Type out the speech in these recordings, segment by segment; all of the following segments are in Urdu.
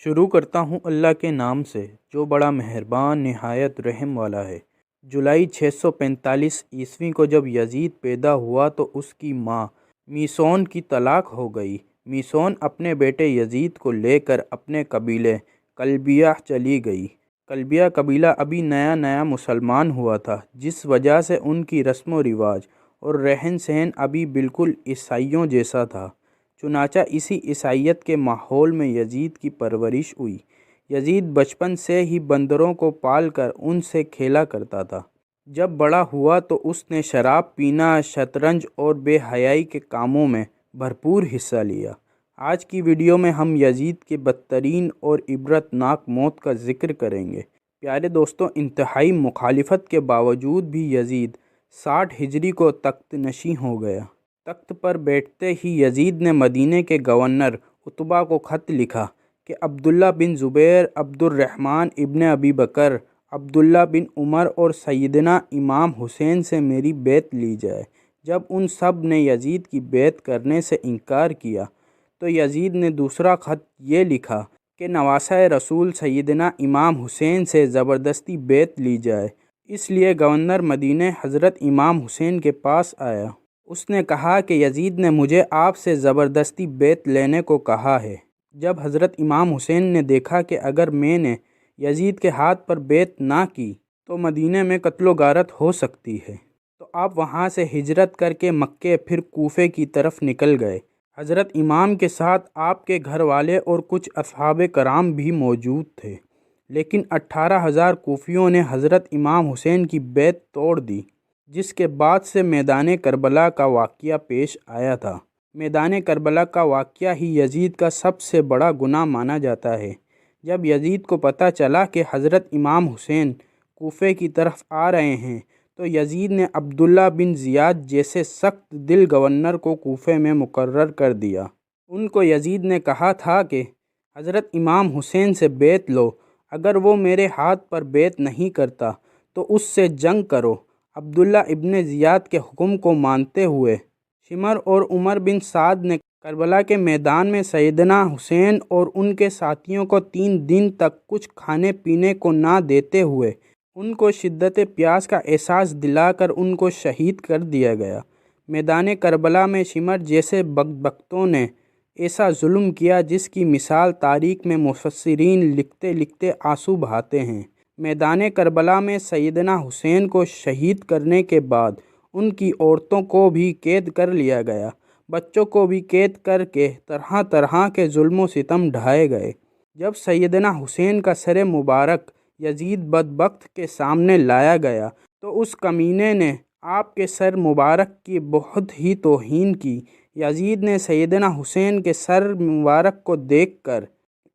شروع کرتا ہوں اللہ کے نام سے جو بڑا مہربان نہایت رحم والا ہے۔ جولائی 645 عیسوی کو جب یزید پیدا ہوا تو اس کی ماں میسون کی طلاق ہو گئی۔ میسون اپنے بیٹے یزید کو لے کر اپنے قبیلے کلبیہ چلی گئی۔ کلبیہ قبیلہ ابھی نیا نیا مسلمان ہوا تھا، جس وجہ سے ان کی رسم و رواج اور رہن سہن ابھی بالکل عیسائیوں جیسا تھا۔ چنانچہ اسی عیسائیت کے ماحول میں یزید کی پرورش ہوئی۔ یزید بچپن سے ہی بندروں کو پال کر ان سے کھیلا کرتا تھا۔ جب بڑا ہوا تو اس نے شراب پینا، شطرنج اور بے حیائی کے کاموں میں بھرپور حصہ لیا۔ آج کی ویڈیو میں ہم یزید کے بدترین اور عبرت ناک موت کا ذکر کریں گے۔ پیارے دوستوں، انتہائی مخالفت کے باوجود بھی یزید 60 ہجری کو تخت نشین ہو گیا۔ تخت پر بیٹھتے ہی یزید نے مدینہ کے گورنر عتبہ کو خط لکھا کہ عبداللہ بن زبیر، عبد الرحمن ابن ابی بکر، عبداللہ بن عمر اور سیدنا امام حسین سے میری بیعت لی جائے۔ جب ان سب نے یزید کی بیعت کرنے سے انکار کیا تو یزید نے دوسرا خط یہ لکھا کہ نواسہ رسول سیدنا امام حسین سے زبردستی بیعت لی جائے۔ اس لیے گورنر مدینہ حضرت امام حسین کے پاس آیا۔ اس نے کہا کہ یزید نے مجھے آپ سے زبردستی بیعت لینے کو کہا ہے۔ جب حضرت امام حسین نے دیکھا کہ اگر میں نے یزید کے ہاتھ پر بیعت نہ کی تو مدینہ میں قتل و غارت ہو سکتی ہے، تو آپ وہاں سے ہجرت کر کے مکے پھر کوفے کی طرف نکل گئے۔ حضرت امام کے ساتھ آپ کے گھر والے اور کچھ اصحاب کرام بھی موجود تھے، لیکن 18,000 کوفیوں نے حضرت امام حسین کی بیعت توڑ دی، جس کے بعد سے میدان کربلا کا واقعہ پیش آیا تھا۔ میدان کربلا کا واقعہ ہی یزید کا سب سے بڑا گناہ مانا جاتا ہے۔ جب یزید کو پتہ چلا کہ حضرت امام حسین کوفے کی طرف آ رہے ہیں تو یزید نے عبداللہ بن زیاد جیسے سخت دل گورنر کو کوفے میں مقرر کر دیا۔ ان کو یزید نے کہا تھا کہ حضرت امام حسین سے بیعت لو، اگر وہ میرے ہاتھ پر بیعت نہیں کرتا تو اس سے جنگ کرو۔ عبداللہ ابن زیاد کے حکم کو مانتے ہوئے شمر اور عمر بن سعد نے کربلا کے میدان میں سیدنا حسین اور ان کے ساتھیوں کو 3 دن تک کچھ کھانے پینے کو نہ دیتے ہوئے ان کو شدت پیاس کا احساس دلا کر ان کو شہید کر دیا گیا۔ میدان کربلا میں شمر جیسے بدبختوں نے ایسا ظلم کیا جس کی مثال تاریخ میں مفسرین لکھتے لکھتے آنسو بہاتے ہیں۔ میدان کربلا میں سیدنا حسین کو شہید کرنے کے بعد ان کی عورتوں کو بھی قید کر لیا گیا، بچوں کو بھی قید کر کے طرح طرح کے ظلم و ستم ڈھائے گئے۔ جب سیدنا حسین کا سر مبارک یزید بدبخت کے سامنے لایا گیا تو اس کمینے نے آپ کے سر مبارک کی بہت ہی توہین کی۔ یزید نے سیدنا حسین کے سر مبارک کو دیکھ کر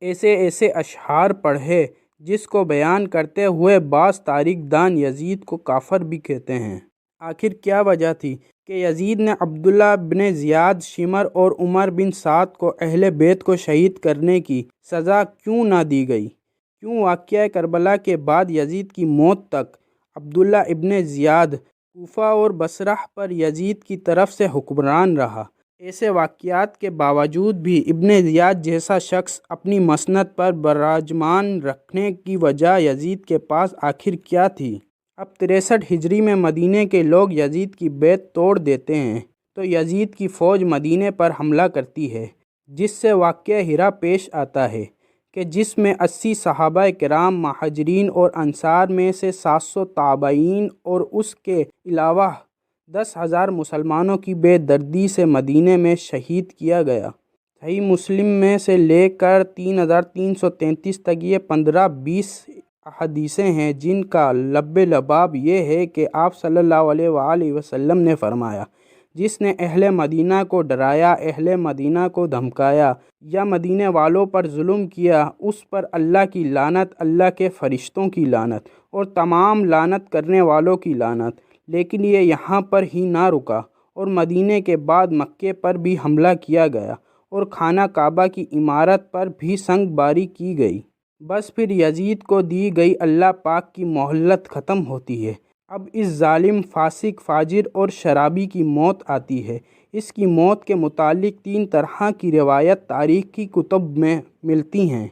ایسے ایسے اشعار پڑھے جس کو بیان کرتے ہوئے بعض تاریخ دان یزید کو کافر بھی کہتے ہیں۔ آخر کیا وجہ تھی کہ یزید نے عبداللہ بن زیاد، شمر اور عمر بن سعد کو اہل بیت کو شہید کرنے کی سزا کیوں نہ دی گئی؟ کیوں واقعہ کربلا کے بعد یزید کی موت تک عبداللہ ابن زیاد کوفہ اور بصرہ پر یزید کی طرف سے حکمران رہا؟ ایسے واقعات کے باوجود بھی ابن زیاد جیسا شخص اپنی مسند پر براجمان رکھنے کی وجہ یزید کے پاس آخر کیا تھی؟ اب 63 ہجری میں مدینہ کے لوگ یزید کی بیعت توڑ دیتے ہیں تو یزید کی فوج مدینہ پر حملہ کرتی ہے، جس سے واقعہ ہرا پیش آتا ہے کہ جس میں 80 صحابہ کرام مہاجرین اور انصار میں سے 700 تابعین اور اس کے علاوہ 10,000 مسلمانوں کی بے دردی سے مدینہ میں شہید کیا گیا۔ صحیح مسلم میں سے لے کر 3333 تک یہ 15-20 احادیثیں ہیں جن کا لب لباب یہ ہے کہ آپ صلی اللہ علیہ وآلہ وسلم نے فرمایا، جس نے اہل مدینہ کو ڈرایا، اہل مدینہ کو دھمکایا یا مدینہ والوں پر ظلم کیا، اس پر اللہ کی لعنت، اللہ کے فرشتوں کی لعنت اور تمام لعنت کرنے والوں کی لعنت۔ لیکن یہ یہاں پر ہی نہ رکا اور مدینہ کے بعد مکے پر بھی حملہ کیا گیا اور خانہ کعبہ کی عمارت پر بھی سنگ باری کی گئی۔ بس پھر یزید کو دی گئی اللہ پاک کی مہلت ختم ہوتی ہے۔ اب اس ظالم، فاسق، فاجر اور شرابی کی موت آتی ہے۔ اس کی موت کے متعلق 3 طرح کی روایت تاریخ کی کتب میں ملتی ہیں۔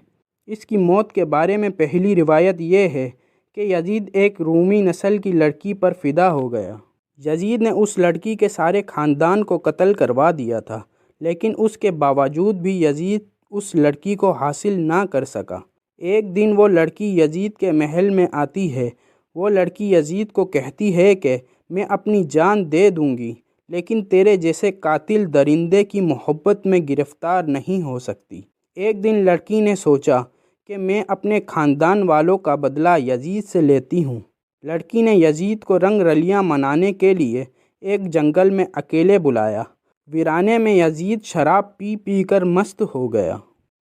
اس کی موت کے بارے میں پہلی روایت یہ ہے کہ یزید ایک رومی نسل کی لڑکی پر فدا ہو گیا۔ یزید نے اس لڑکی کے سارے خاندان کو قتل کروا دیا تھا، لیکن اس کے باوجود بھی یزید اس لڑکی کو حاصل نہ کر سکا۔ ایک دن وہ لڑکی یزید کے محل میں آتی ہے۔ وہ لڑکی یزید کو کہتی ہے کہ میں اپنی جان دے دوں گی، لیکن تیرے جیسے قاتل درندے کی محبت میں گرفتار نہیں ہو سکتی۔ ایک دن لڑکی نے سوچا کہ میں اپنے خاندان والوں کا بدلہ یزید سے لیتی ہوں۔ لڑکی نے یزید کو رنگ رلیاں منانے کے لیے ایک جنگل میں اکیلے بلایا۔ ویرانے میں یزید شراب پی پی کر مست ہو گیا۔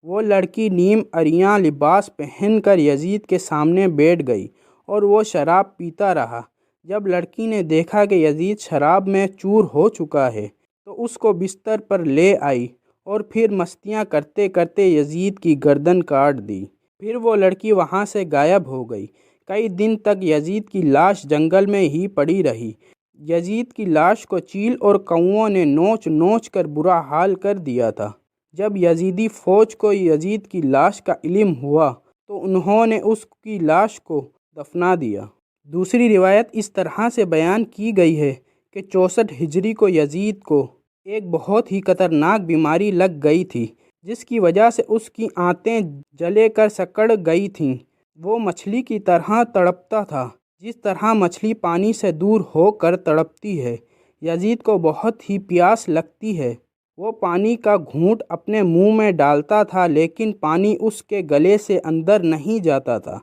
وہ لڑکی نیم عریاں لباس پہن کر یزید کے سامنے بیٹھ گئی اور وہ شراب پیتا رہا۔ جب لڑکی نے دیکھا کہ یزید شراب میں چور ہو چکا ہے تو اس کو بستر پر لے آئی اور پھر مستیاں کرتے کرتے یزید کی گردن کاٹ دی۔ پھر وہ لڑکی وہاں سے غائب ہو گئی۔ کئی دن تک یزید کی لاش جنگل میں ہی پڑی رہی۔ یزید کی لاش کو چیل اور کوؤں نے نوچ نوچ کر برا حال کر دیا تھا۔ جب یزیدی فوج کو یزید کی لاش کا علم ہوا تو انہوں نے اس کی لاش کو دفنا دیا۔ دوسری روایت اس طرح سے بیان کی گئی ہے کہ 64 ہجری کو یزید کو ایک بہت ہی خطرناک بیماری لگ گئی تھی، جس کی وجہ سے اس کی آنتیں جلے کر سکڑ گئی تھیں۔ وہ مچھلی کی طرح تڑپتا تھا، جس طرح مچھلی پانی سے دور ہو کر تڑپتی ہے۔ یزید کو بہت ہی پیاس لگتی ہے۔ وہ پانی کا گھونٹ اپنے منہ میں ڈالتا تھا، لیکن پانی اس کے گلے سے اندر نہیں جاتا تھا۔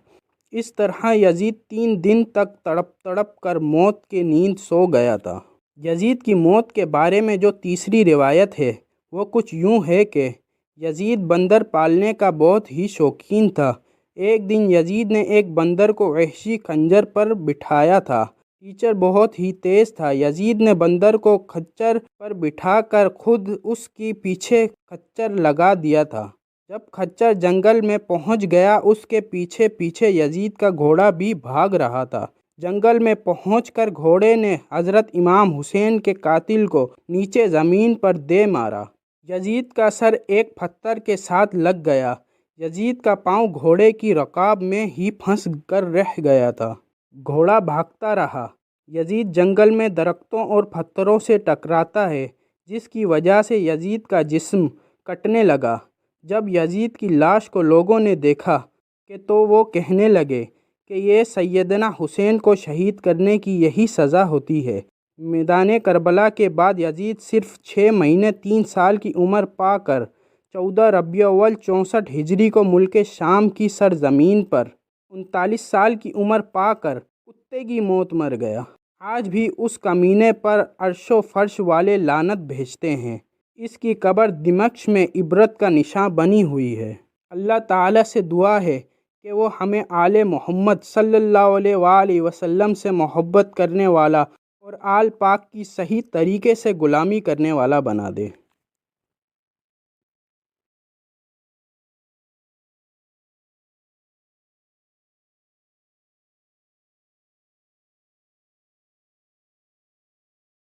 اس طرح یزید 3 دن تک تڑپ تڑپ کر موت کی نیند سو گیا تھا۔ یزید کی موت کے بارے میں جو تیسری روایت ہے وہ کچھ یوں ہے کہ یزید بندر پالنے کا بہت ہی شوقین تھا۔ ایک دن یزید نے ایک بندر کو وحشی خنجر پر بٹھایا تھا۔ ٹیچر بہت ہی تیز تھا۔ یزید نے بندر کو خچر پر بٹھا کر خود اس کے پیچھے خچر لگا دیا تھا۔ جب خچر جنگل میں پہنچ گیا، اس کے پیچھے پیچھے یزید کا گھوڑا بھی بھاگ رہا تھا۔ جنگل میں پہنچ کر گھوڑے نے حضرت امام حسین کے قاتل کو نیچے زمین پر دے مارا۔ یزید کا سر ایک پتھر کے ساتھ لگ گیا۔ یزید کا پاؤں گھوڑے کی رکاب میں ہی پھنس کر رہ گیا تھا۔ گھوڑا بھاگتا رہا۔ یزید جنگل میں درختوں اور پتھروں سے ٹکراتا ہے، جس کی وجہ سے یزید کا جسم کٹنے لگا۔ جب یزید کی لاش کو لوگوں نے دیکھا تو وہ کہنے لگے کہ یہ سیدنا حسین کو شہید کرنے کی یہی سزا ہوتی ہے۔ میدان کربلا کے بعد یزید صرف 6 مہینے 3 سال کی عمر پا کر 14 ربیع الاول 64 ہجری کو ملک شام کی سرزمین پر 39 سال کی عمر پا کر کتے کی موت مر گیا۔ آج بھی اس کمینے پر عرش و فرش والے لعنت بھیجتے ہیں۔ اس کی قبر دمشق میں عبرت کا نشاں بنی ہوئی ہے۔ اللہ تعالیٰ سے دعا ہے کہ وہ ہمیں آل محمد صلی اللہ علیہ وآلہ وسلم سے محبت کرنے والا اور آل پاک کی صحیح طریقے سے غلامی کرنے والا بنا دے۔